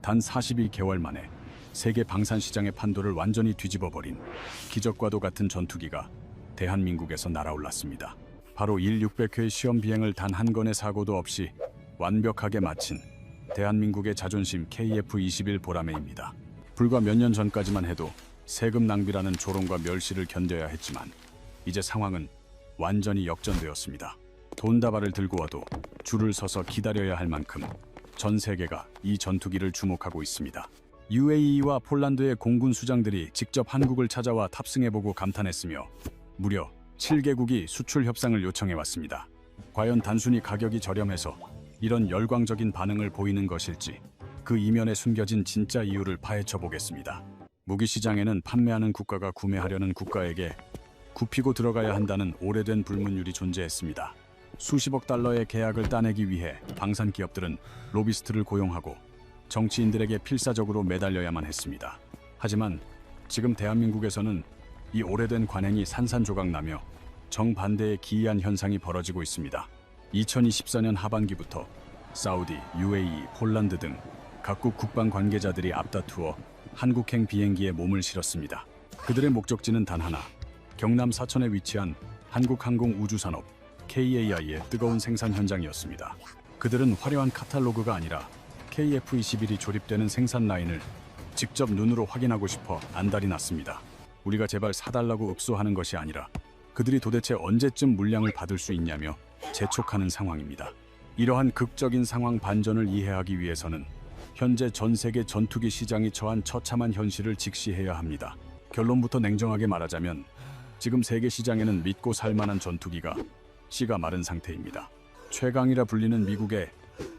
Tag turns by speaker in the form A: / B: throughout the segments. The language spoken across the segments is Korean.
A: 단 42개월 만에 세계 방산 시장의 판도를 완전히 뒤집어버린 기적과도 같은 전투기가 대한민국에서 날아올랐습니다. 바로 일 600회 시험 비행을 단 한 건의 사고도 없이 완벽하게 마친 대한민국의 자존심 KF-21 보라매입니다. 불과 몇 년 전까지만 해도 세금 낭비라는 조롱과 멸시를 견뎌야 했지만 이제 상황은 완전히 역전되었습니다. 돈다발을 들고 와도 줄을 서서 기다려야 할 만큼 전 세계가 이 전투기를 주목하고 있습니다. UAE와 폴란드의 공군 수장들이 직접 한국을 찾아와 탑승해보고 감탄했으며 무려 7개국이 수출 협상을 요청해왔습니다. 과연 단순히 가격이 저렴해서 이런 열광적인 반응을 보이는 것일지 그 이면에 숨겨진 진짜 이유를 파헤쳐보겠습니다. 무기 시장에는 판매하는 국가가 구매하려는 국가에게 굽히고 들어가야 한다는 오래된 불문율이 존재했습니다. 수십억 달러의 계약을 따내기 위해 방산 기업들은 로비스트를 고용하고 정치인들에게 필사적으로 매달려야만 했습니다. 하지만 지금 대한민국에서는 이 오래된 관행이 산산조각나며 정반대의 기이한 현상이 벌어지고 있습니다. 2024년 하반기부터 사우디, UAE, 폴란드 등 각국 국방 관계자들이 앞다투어 한국행 비행기에 몸을 실었습니다. 그들의 목적지는 단 하나, 경남 사천에 위치한 한국항공우주산업 KAI의 뜨거운 생산 현장이었습니다. 그들은 화려한 카탈로그가 아니라 KF-21이 조립되는 생산 라인을 직접 눈으로 확인하고 싶어 안달이 났습니다. 우리가 제발 사달라고 읍소하는 것이 아니라 그들이 도대체 언제쯤 물량을 받을 수 있냐며 재촉하는 상황입니다. 이러한 극적인 상황 반전을 이해하기 위해서는 현재 전 세계 전투기 시장이 처한 처참한 현실을 직시해야 합니다. 결론부터 냉정하게 말하자면 지금 세계 시장에는 믿고 살만한 전투기가 씨가 마른 상태입니다. 최강이라 불리는 미국의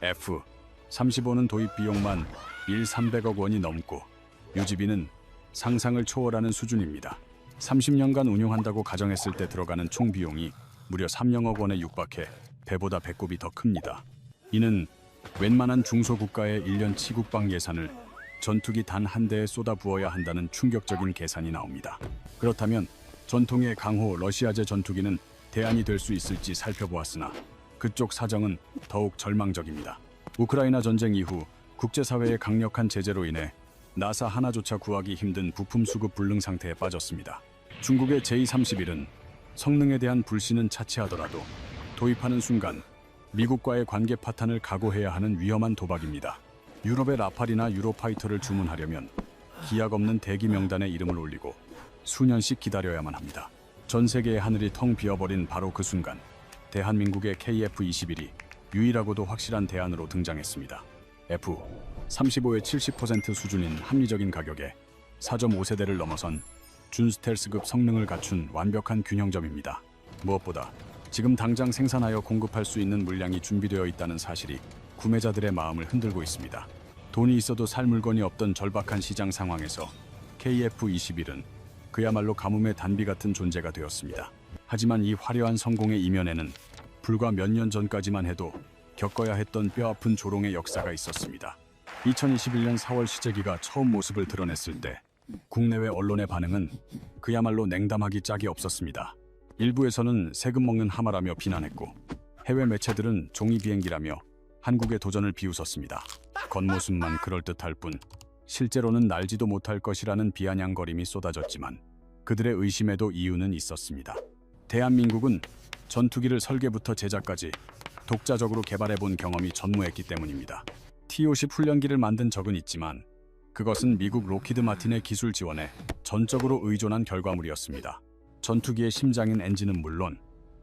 A: F-35는 도입 비용만 1,300억 원이 넘고 유지비는 상상을 초월하는 수준입니다. 30년간 운용한다고 가정했을 때 들어가는 총 비용이 무려 3억억 원에 육박해 배보다 배꼽이 더 큽니다. 이는 웬만한 중소국가의 1년 치국방 예산을 전투기 단 한 대에 쏟아부어야 한다는 충격적인 계산이 나옵니다. 그렇다면 전통의 강호 러시아제 전투기는 대안이 될 수 있을지 살펴보았으나 그쪽 사정은 더욱 절망적입니다. 우크라이나 전쟁 이후 국제사회의 강력한 제재로 인해 나사 하나조차 구하기 힘든 부품 수급 불능 상태에 빠졌습니다. 중국의 J-31은 성능에 대한 불신은 차치하더라도 도입하는 순간 미국과의 관계 파탄을 각오해야 하는 위험한 도박입니다. 유럽의 라팔이나 유로파이터를 주문하려면 기약 없는 대기 명단에 이름을 올리고 수년씩 기다려야만 합니다. 전 세계의 하늘이 텅 비어버린 바로 그 순간 대한민국의 KF-21이 유일하고도 확실한 대안으로 등장했습니다. F-35의 70% 수준인 합리적인 가격에 4.5세대를 넘어선 준스텔스급 성능을 갖춘 완벽한 균형점입니다. 무엇보다 지금 당장 생산하여 공급할 수 있는 물량이 준비되어 있다는 사실이 구매자들의 마음을 흔들고 있습니다. 돈이 있어도 살 물건이 없던 절박한 시장 상황에서 KF-21은 그야말로 가뭄의 단비 같은 존재가 되었습니다. 하지만 이 화려한 성공의 이면에는 불과 몇 년 전까지만 해도 겪어야 했던 뼈아픈 조롱의 역사가 있었습니다. 2021년 4월 시제기가 처음 모습을 드러냈을 때 국내외 언론의 반응은 그야말로 냉담하기 짝이 없었습니다. 일부에서는 세금 먹는 하마라며 비난했고 해외 매체들은 종이 비행기라며 한국의 도전을 비웃었습니다. 겉모습만 그럴듯할 뿐 실제로는 날지도 못할 것이라는 비아냥거림이 쏟아졌지만 그들의 의심에도 이유는 있었습니다. 대한민국은 전투기를 설계부터 제작까지 독자적으로 개발해본 경험이 전무했기 때문입니다. T-50 훈련기를 만든 적은 있지만 그것은 미국 로키드 마틴의 기술 지원에 전적으로 의존한 결과물이었습니다. 전투기의 심장인 엔진은 물론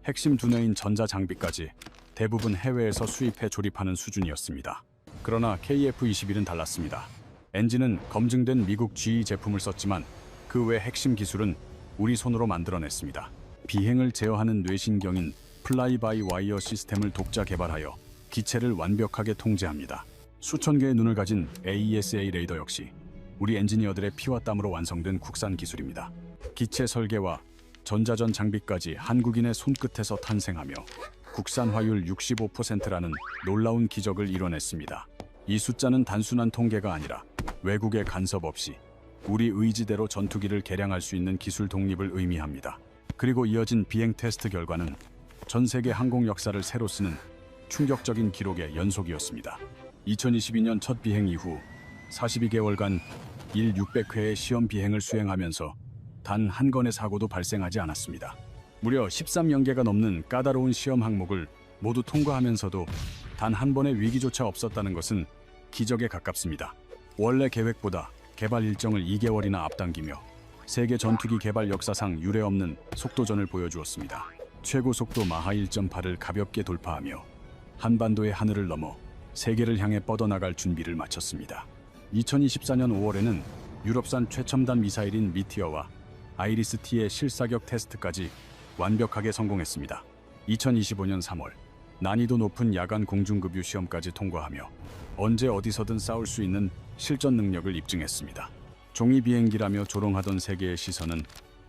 A: 핵심 두뇌인 전자장비까지 대부분 해외에서 수입해 조립하는 수준이었습니다. 그러나 KF-21은 달랐습니다. 엔진은 검증된 미국 GE 제품을 썼지만 그 외 핵심 기술은 우리 손으로 만들어냈습니다. 비행을 제어하는 뇌신경인 플라이 바이 와이어 시스템을 독자 개발하여 기체를 완벽하게 통제합니다. 수천 개의 눈을 가진 AESA 레이더 역시 우리 엔지니어들의 피와 땀으로 완성된 국산 기술입니다. 기체 설계와 전자전 장비까지 한국인의 손끝에서 탄생하며 국산화율 65%라는 놀라운 기적을 이뤄냈습니다. 이 숫자는 단순한 통계가 아니라 외국의 간섭 없이 우리 의지대로 전투기를 개량할 수 있는 기술 독립을 의미합니다. 그리고 이어진 비행 테스트 결과는 전 세계 항공 역사를 새로 쓰는 충격적인 기록의 연속이었습니다. 2022년 첫 비행 이후 42개월간 일 600회의 시험 비행을 수행하면서 단 한 건의 사고도 발생하지 않았습니다. 무려 13연계가 넘는 까다로운 시험 항목을 모두 통과하면서도 단 한 번의 위기조차 없었다는 것은 기적에 가깝습니다. 원래 계획보다 개발 일정을 2개월이나 앞당기며 세계 전투기 개발 역사상 유례없는 속도전을 보여주었습니다. 최고 속도 마하 1.8을 가볍게 돌파하며 한반도의 하늘을 넘어 세계를 향해 뻗어나갈 준비를 마쳤습니다. 2024년 5월에는 유럽산 최첨단 미사일인 미티어와 아이리스-T의 실사격 테스트까지 완벽하게 성공했습니다. 2025년 3월 난이도 높은 야간 공중급유 시험까지 통과하며 언제 어디서든 싸울 수 있는 실전 능력을 입증했습니다. 종이 비행기라며 조롱하던 세계의 시선은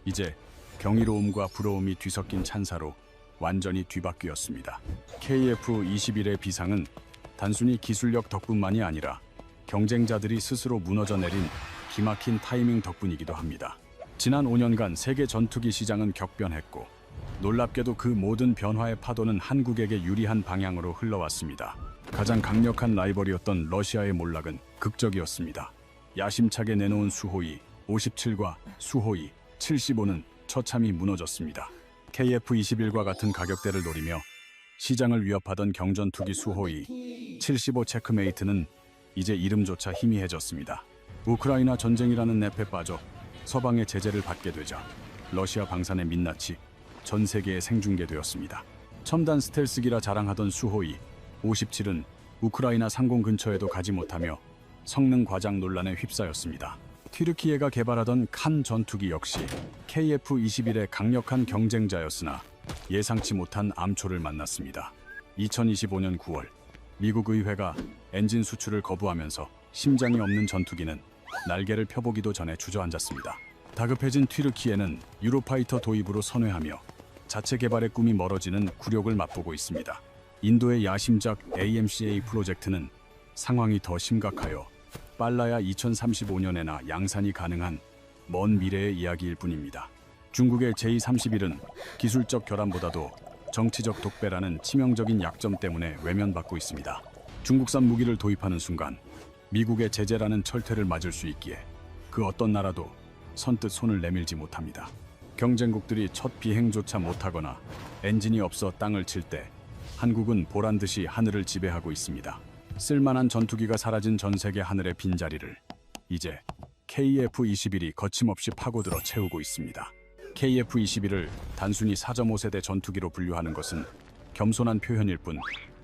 A: 이제 경이로움과 부러움이 뒤섞인 찬사로 완전히 뒤바뀌었습니다. KF-21의 비상은 단순히 기술력 덕분만이 아니라 경쟁자들이 스스로 무너져 내린 기막힌 타이밍 덕분이기도 합니다. 지난 5년간 세계 전투기 시장은 격변했고 놀랍게도 그 모든 변화의 파도는 한국에게 유리한 방향으로 흘러왔습니다. 가장 강력한 라이벌이었던 러시아의 몰락은 극적이었습니다. 야심차게 내놓은 수호이 57과 수호이 75는 처참히 무너졌습니다. KF-21과 같은 가격대를 노리며 시장을 위협하던 경전투기 수호이 75 체크메이트는 이제 이름조차 희미해졌습니다. 우크라이나 전쟁이라는 늪에 빠져 서방의 제재를 받게 되자 러시아 방산의 민낯이 전 세계에 생중계되었습니다. 첨단 스텔스기라 자랑하던 수호이 57은 우크라이나 상공 근처에도 가지 못하며 성능 과장 논란에 휩싸였습니다. 튀르키예가 개발하던 칸 전투기 역시 KF-21의 강력한 경쟁자였으나 예상치 못한 암초를 만났습니다. 2025년 9월 미국 의회가 엔진 수출을 거부하면서 심장이 없는 전투기는 날개를 펴보기도 전에 주저앉았습니다. 다급해진 튀르키예는 유로파이터 도입으로 선회하며 자체 개발의 꿈이 멀어지는 굴욕을 맛보고 있습니다. 인도의 야심작 AMCA 프로젝트는 상황이 더 심각하여 빨라야 2035년에나 양산이 가능한 먼 미래의 이야기일 뿐입니다. 중국의 J-31은 기술적 결함보다도 정치적 독배라는 치명적인 약점 때문에 외면받고 있습니다. 중국산 무기를 도입하는 순간 미국의 제재라는 철퇴를 맞을 수 있기에 그 어떤 나라도 선뜻 손을 내밀지 못합니다. 경쟁국들이 첫 비행조차 못하거나 엔진이 없어 땅을 칠 때 한국은 보란듯이 하늘을 지배하고 있습니다. 쓸만한 전투기가 사라진 전 세계 하늘의 빈자리를 이제 KF-21이 거침없이 파고들어 채우고 있습니다. KF-21을 단순히 4.5세대 전투기로 분류하는 것은 겸손한 표현일 뿐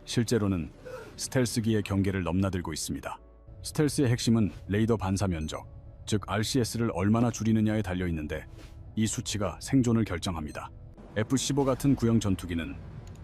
A: 실제로는 스텔스기의 경계를 넘나들고 있습니다. 스텔스의 핵심은 레이더 반사 면적, 즉 RCS를 얼마나 줄이느냐에 달려 있는데 이 수치가 생존을 결정합니다. F-15 같은 구형 전투기는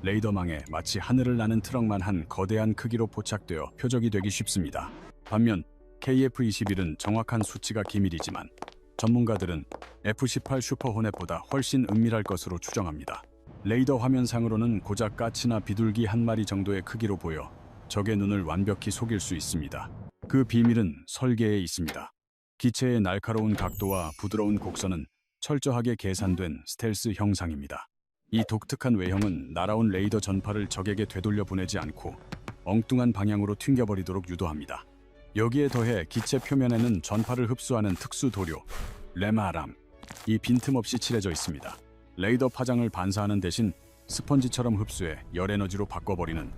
A: 레이더망에 마치 하늘을 나는 트럭만 한 거대한 크기로 포착되어 표적이 되기 쉽습니다. 반면 KF-21은 정확한 수치가 기밀이지만 전문가들은 F-18 슈퍼호넷보다 훨씬 은밀할 것으로 추정합니다. 레이더 화면상으로는 고작 까치나 비둘기 한 마리 정도의 크기로 보여 적의 눈을 완벽히 속일 수 있습니다. 그 비밀은 설계에 있습니다. 기체의 날카로운 각도와 부드러운 곡선은 철저하게 계산된 스텔스 형상입니다. 이 독특한 외형은 날아온 레이더 전파를 적에게 되돌려 보내지 않고 엉뚱한 방향으로 튕겨버리도록 유도합니다. 여기에 더해 기체 표면에는 전파를 흡수하는 특수 도료, 레마람, 이 빈틈없이 칠해져 있습니다. 레이더 파장을 반사하는 대신 스펀지처럼 흡수해 열 에너지로 바꿔버리는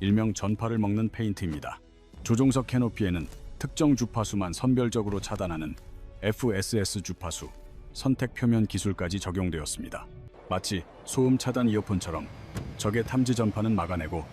A: 일명 전파를 먹는 페인트입니다. 조종석 캐노피에는 특정 주파수만 선별적으로 차단하는 FSS 주파수, 선택 표면 기술까지 적용되었습니다. 마치 소음 차단 이어폰처럼 적의 탐지 전파는 막아내고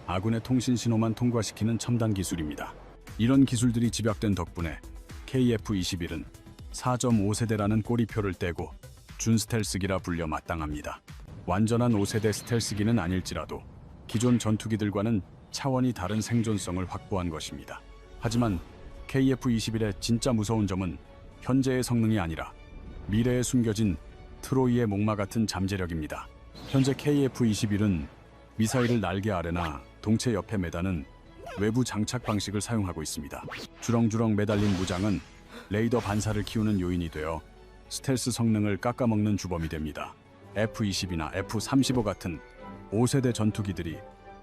A: 아군의 통신 신호만 통과시키는 첨단 기술입니다. 이런 기술들이 집약된 덕분에 KF-21은 4.5세대라는 꼬리표를 떼고 준스텔스기라 불려 마땅합니다. 완전한 5세대 스텔스기는 아닐지라도 기존 전투기들과는 차원이 다른 생존성을 확보한 것입니다. 하지만 KF-21의 진짜 무서운 점은 현재의 성능이 아니라 미래에 숨겨진 트로이의 목마 같은 잠재력입니다. 현재 KF-21은 미사일을 날개 아래나 동체 옆에 매다는 외부 장착 방식을 사용하고 있습니다. 주렁주렁 매달린 무장은 레이더 반사를 키우는 요인이 되어 스텔스 성능을 깎아먹는 주범이 됩니다. F-20이나 F-35 같은 5세대 전투기들이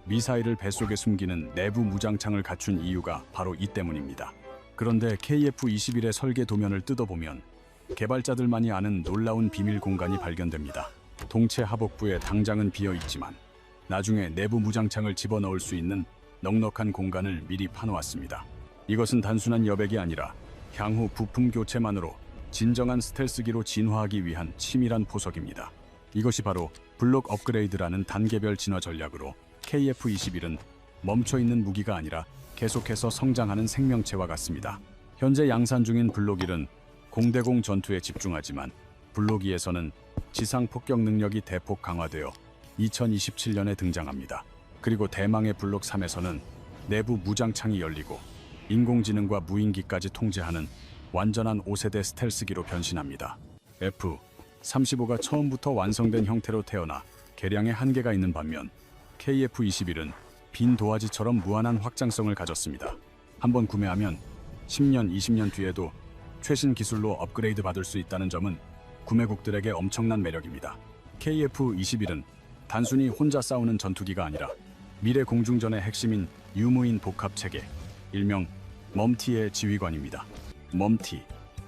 A: 미사일을 뱃속에 숨기는 내부 무장창을 갖춘 이유가 바로 이 때문입니다. 그런데 KF-21의 설계 도면을 뜯어보면 개발자들만이 아는 놀라운 비밀 공간이 발견됩니다. 동체 하복부에 당장은 비어 있지만 나중에 내부 무장창을 집어넣을 수 있는 넉넉한 공간을 미리 파놓았습니다. 이것은 단순한 여백이 아니라 향후 부품 교체만으로 진정한 스텔스기로 진화하기 위한 치밀한 포석입니다. 이것이 바로 블록 업그레이드라는 단계별 진화 전략으로 KF-21은 멈춰있는 무기가 아니라 계속해서 성장하는 생명체와 같습니다. 현재 양산 중인 블록 1은 공대공 전투에 집중하지만 블록 2에서는 지상 폭격 능력이 대폭 강화되어 2027년에 등장합니다. 그리고 대망의 블록 3에서는 내부 무장창이 열리고 인공지능과 무인기까지 통제하는 완전한 5세대 스텔스기로 변신합니다. F-35가 처음부터 완성된 형태로 태어나 개량에 한계가 있는 반면 KF-21은 빈 도화지처럼 무한한 확장성을 가졌습니다. 한번 구매하면 10년, 20년 뒤에도 최신 기술로 업그레이드 받을 수 있다는 점은 구매국들에게 엄청난 매력입니다. KF-21은 단순히 혼자 싸우는 전투기가 아니라 미래 공중전의 핵심인 유무인 복합체계, 일명 멈티의 지휘관입니다. 멈티,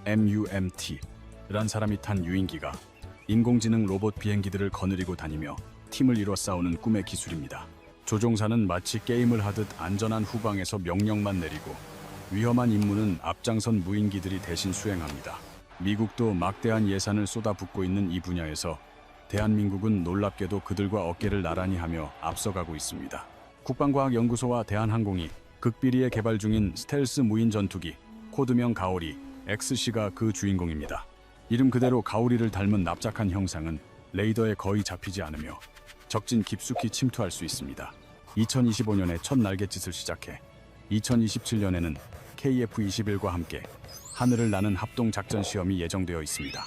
A: MUMT란 사람이 탄 유인기가 인공지능 로봇 비행기들을 거느리고 다니며 팀을 이뤄 싸우는 꿈의 기술입니다. 조종사는 마치 게임을 하듯 안전한 후방에서 명령만 내리고 위험한 임무는 앞장선 무인기들이 대신 수행합니다. 미국도 막대한 예산을 쏟아붓고 있는 이 분야에서 대한민국은 놀랍게도 그들과 어깨를 나란히 하며 앞서가고 있습니다. 국방과학연구소와 대한항공이 극비리에 개발 중인 스텔스 무인 전투기 코드명 가오리 XC가 그 주인공입니다. 이름 그대로 가오리를 닮은 납작한 형상은 레이더에 거의 잡히지 않으며 적진 깊숙이 침투할 수 있습니다. 2025년에 첫 날갯짓을 시작해 2027년에는 KF-21과 함께 하늘을 나는 합동 작전 시험이 예정되어 있습니다.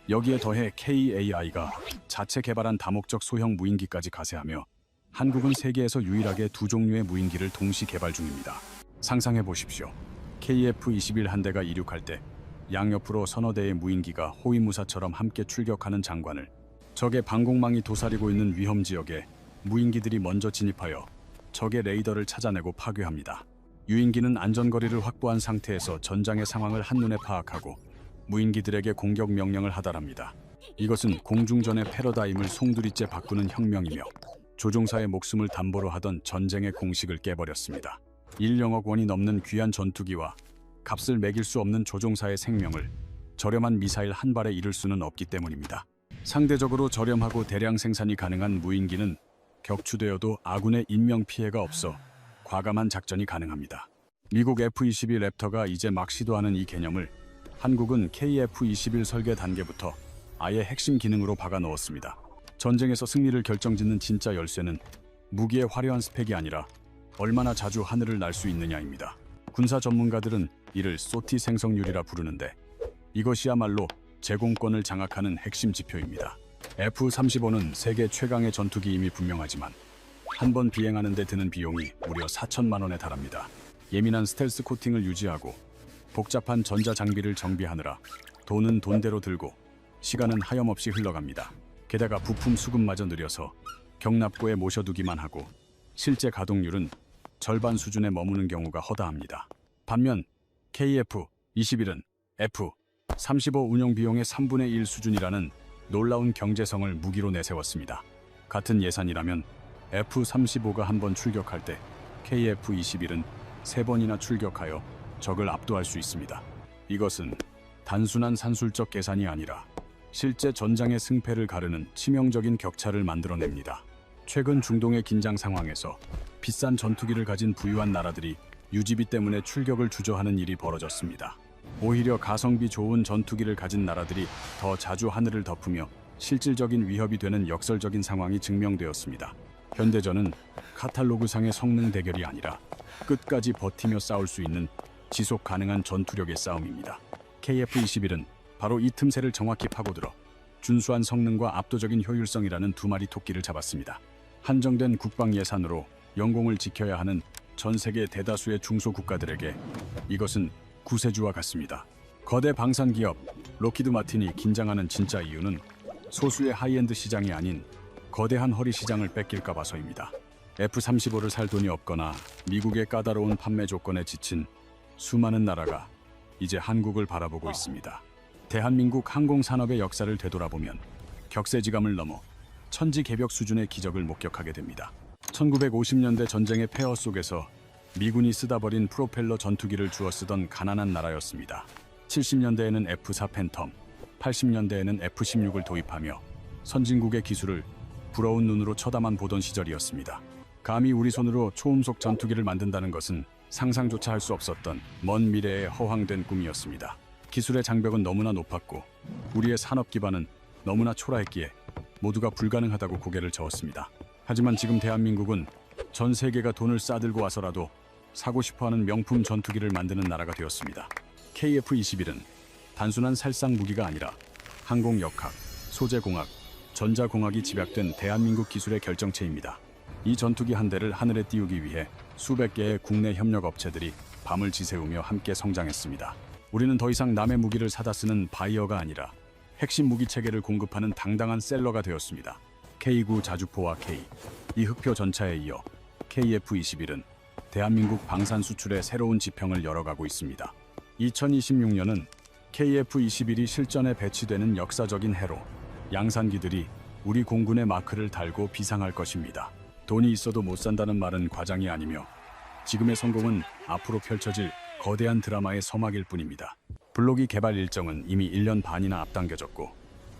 A: 여기에 더해 KAI가 자체 개발한 다목적 소형 무인기까지 가세하며 한국은 세계에서 유일하게 두 종류의 무인기를 동시 개발 중입니다. 상상해 보십시오. KF-21 한 대가 이륙할 때 양옆으로 서너 대의 무인기가 호위무사처럼 함께 출격하는 장관을, 적의 방공망이 도사리고 있는 위험 지역에 무인기들이 먼저 진입하여 적의 레이더를 찾아내고 파괴합니다. 유인기는 안전거리를 확보한 상태에서 전장의 상황을 한눈에 파악하고 무인기들에게 공격 명령을 하달합니다. 이것은 공중전의 패러다임을 송두리째 바꾸는 혁명이며 조종사의 목숨을 담보로 하던 전쟁의 공식을 깨버렸습니다. 1억억 원이 넘는 귀한 전투기와 값을 매길 수 없는 조종사의 생명을 저렴한 미사일 한 발에 잃을 수는 없기 때문입니다. 상대적으로 저렴하고 대량 생산이 가능한 무인기는 격추되어도 아군의 인명피해가 없어 과감한 작전이 가능합니다. 미국 F-22 랩터가 이제 막 시도하는 이 개념을 한국은 KF-21 설계 단계부터 아예 핵심 기능으로 박아 넣었습니다. 전쟁에서 승리를 결정짓는 진짜 열쇠는 무기의 화려한 스펙이 아니라 얼마나 자주 하늘을 날 수 있느냐입니다. 군사 전문가들은 이를 소티 생성률이라 부르는데 이것이야말로 제공권을 장악하는 핵심 지표입니다. F-35는 세계 최강의 전투기임이 분명하지만 한 번 비행하는 데 드는 비용이 무려 4천만 원에 달합니다. 예민한 스텔스 코팅을 유지하고 복잡한 전자 장비를 정비하느라 돈은 돈대로 들고 시간은 하염없이 흘러갑니다. 게다가 부품 수급마저 느려서 경납고에 모셔두기만 하고 실제 가동률은 절반 수준에 머무는 경우가 허다합니다. 반면 KF-21은 F-35 운영 비용의 3분의 1 수준이라는 놀라운 경제성을 무기로 내세웠습니다. 같은 예산이라면 F-35가 한 번 출격할 때 KF-21은 3번이나 출격하여 적을 압도할 수 있습니다. 이것은 단순한 산술적 계산이 아니라 실제 전장의 승패를 가르는 치명적인 격차를 만들어냅니다. 최근 중동의 긴장 상황에서 비싼 전투기를 가진 부유한 나라들이 유지비 때문에 출격을 주저하는 일이 벌어졌습니다. 오히려 가성비 좋은 전투기를 가진 나라들이 더 자주 하늘을 덮으며 실질적인 위협이 되는 역설적인 상황이 증명되었습니다. 현대전은 카탈로그상의 성능 대결이 아니라 끝까지 버티며 싸울 수 있는 지속 가능한 전투력의 싸움입니다. KF-21은 바로 이 틈새를 정확히 파고들어 준수한 성능과 압도적인 효율성이라는 두 마리 토끼를 잡았습니다. 한정된 국방 예산으로 영공을 지켜야 하는 전 세계 대다수의 중소국가들에게 이것은 구세주와 같습니다. 거대 방산 기업 록히드 마틴이 긴장하는 진짜 이유는 소수의 하이엔드 시장이 아닌 거대한 허리 시장을 뺏길까 봐서입니다. F-35를 살 돈이 없거나 미국의 까다로운 판매 조건에 지친 수많은 나라가 이제 한국을 바라보고 있습니다. 대한민국 항공산업의 역사를 되돌아보면 격세지감을 넘어 천지개벽 수준의 기적을 목격하게 됩니다. 1950년대 전쟁의 폐허 속에서 미군이 쓰다 버린 프로펠러 전투기를 주워 쓰던 가난한 나라였습니다. 70년대에는 F-4 팬텀, 80년대에는 F-16을 도입하며 선진국의 기술을 부러운 눈으로 쳐다만 보던 시절이었습니다. 감히 우리 손으로 초음속 전투기를 만든다는 것은 상상조차 할 수 없었던 먼 미래의 허황된 꿈이었습니다. 기술의 장벽은 너무나 높았고 우리의 산업 기반은 너무나 초라했기에 모두가 불가능하다고 고개를 저었습니다. 하지만 지금 대한민국은 전 세계가 돈을 싸들고 와서라도 사고 싶어하는 명품 전투기를 만드는 나라가 되었습니다. KF-21은 단순한 살상 무기가 아니라 항공역학, 소재공학, 전자공학이 집약된 대한민국 기술의 결정체입니다. 이 전투기 한 대를 하늘에 띄우기 위해 수백 개의 국내 협력 업체들이 밤을 지새우며 함께 성장했습니다. 우리는 더 이상 남의 무기를 사다 쓰는 바이어가 아니라 핵심 무기 체계를 공급하는 당당한 셀러가 되었습니다. K9 자주포와 K, 이 흑표 전차에 이어 KF-21은 대한민국 방산 수출의 새로운 지평을 열어가고 있습니다. 2026년은 KF-21이 실전에 배치되는 역사적인 해로 양산기들이 우리 공군의 마크를 달고 비상할 것입니다. 돈이 있어도 못 산다는 말은 과장이 아니며 지금의 성공은 앞으로 펼쳐질 거대한 드라마의 서막일 뿐입니다. 블록이 개발 일정은 이미 1년 반이나 앞당겨졌고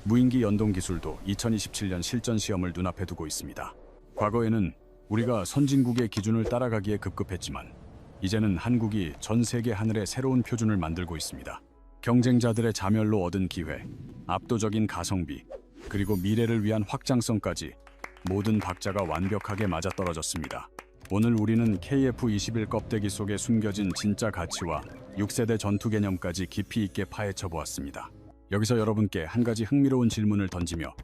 A: 무인기 연동 기술도 2027년 실전 시험을 눈앞에 두고 있습니다. 과거에는 우리가 선진국의 기준을 따라가기에 급급했지만 이제는 한국이 전 세계 하늘의 새로운 표준을 만들고 있습니다. 경쟁자들의 자멸로 얻은 기회, 압도적인 가성비, 그리고 미래를 위한 확장성까지 모든 박자가 완벽하게 맞아떨어졌습니다. 오늘 우리는 KF-21 껍데기 속에 숨겨진 진짜 가치와 6세대 전투 개념까지 깊이 있게 파헤쳐 보았습니다. 여기서 여러분께 한 가지 흥미로운 질문을 던지며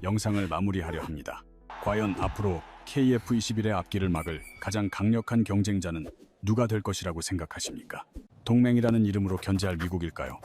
A: 영상을 마무리하려 합니다. 과연 앞으로 KF-21의 앞길을 막을 가장 강력한 경쟁자는 누가 될 것이라고 생각하십니까? 동맹이라는 이름으로 견제할 미국일까요?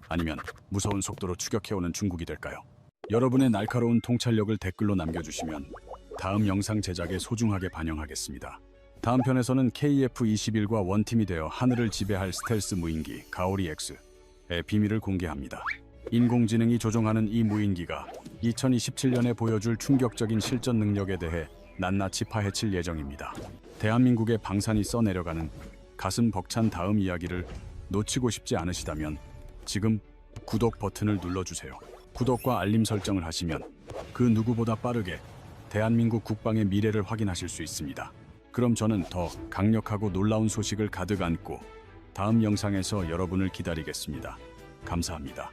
A: 아니면 무서운 속도로 추격해오는 중국이 될까요? 여러분의 날카로운 통찰력을 댓글로 남겨주시면 다음 영상 제작에 소중하게 반영하겠습니다. 다음 편에서는 KF-21과 원팀이 되어 하늘을 지배할 스텔스 무인기 가오리 X의 비밀을 공개합니다. 인공지능이 조종하는 이 무인기가 2027년에 보여줄 충격적인 실전 능력에 대해 낱낱이 파헤칠 예정입니다. 대한민국의 방산이 써내려가는 가슴 벅찬 다음 이야기를 놓치고 싶지 않으시다면 지금 구독 버튼을 눌러주세요. 구독과 알림 설정을 하시면 그 누구보다 빠르게 대한민국 국방의 미래를 확인하실 수 있습니다. 그럼 저는 더 강력하고 놀라운 소식을 가득 안고 다음 영상에서 여러분을 기다리겠습니다. 감사합니다.